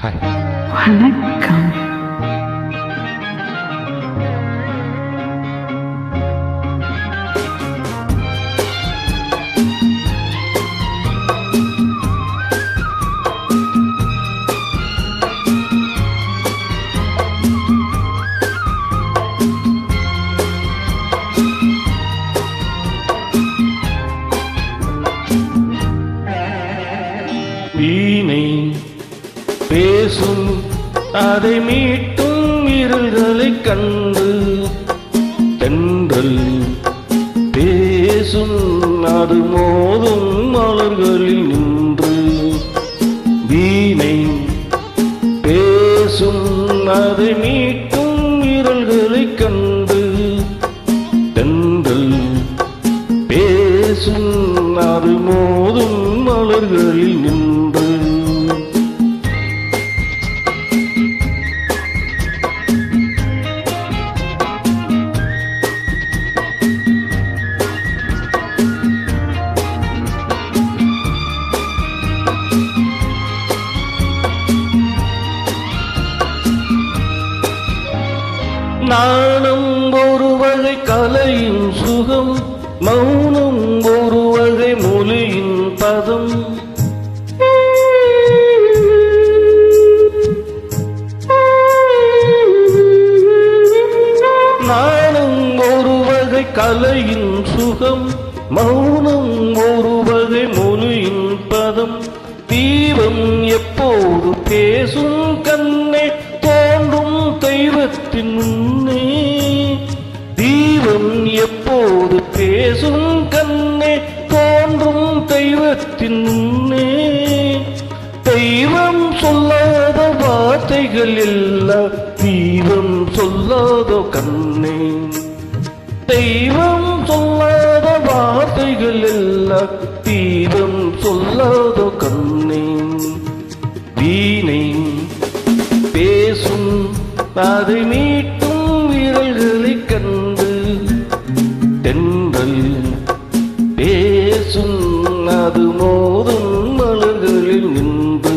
Hi. வணக்கம். வீணை பேசும் அதை மீட்டும் விரல்களைக் கண்டு தென்றல் பேசும் அது மோதும் மலர்களில் நின்று வீணை பேசும் அதை மீட்டும் விரல்களைக் கண்டு தென்றல் பேசும் அது மோதும் மலர்களில் நின்று நாணம் ஒரு வகை கலையின் சுகம், மௌனம் ஒரு வகை மொழியின் பதம். நாணம் ஒரு வகை கலையின் சுகம், மௌனம் ஒரு வகை மொழியின் பதம். தீபம் எப்போது பேசும் கண்ணே தோன்றும் தெய்வத்தின் முன்னே. தீபம் எப்போது பேசும் கண்ணே தோன்றும் தெய்வத்தின் முன்னே. தெய்வம் சொல்லாத வார்த்தைகள் எல்லாம் தீபம் சொல்லாத கண்ணே. தெய்வம் சொல்லாத வார்த்தைகள் எல்லாம் தீபம் சொல்லாத கண்ணே. வீணை பேசும் அதை மீட்டும் விரல்களைக் கண்டு தென்றல் பேசும் அது மோதும் மலர்களில் நின்று.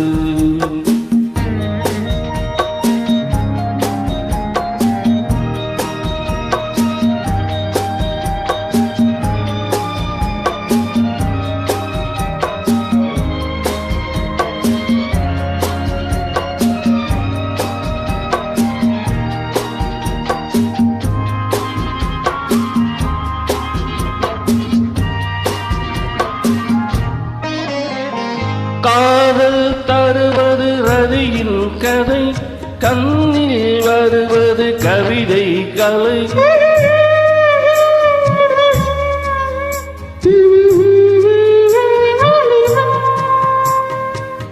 காதல் தருவது ரதியின் கதை, கண்ணில் வருவது கவிதை கலை.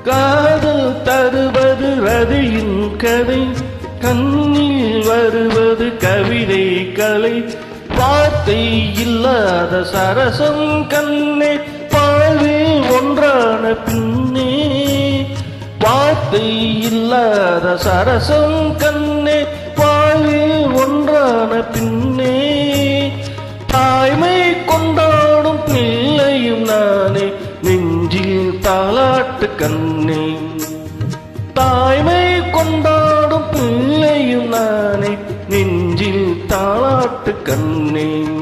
காதல் தருவது ரதியின் கதை, கண்ணில் வருவது கவிதை கலை. வார்த்தை இல்லாத சரசம் கண்ணே வாழ்வில் ஒன்றான பின்னே. வார்த்தை இல்லாத சரசம் கண்ணே வாழ்வில் ஒன்றான பின்னே. தாய்மை கொண்டாடும் பிள்ளையும் நானே நெஞ்சில் தாலாட்டு கண்ணே. தாய்மை கொண்டாடும் பிள்ளையும் நானே நெஞ்சில் தாலாட்டு கண்ணே.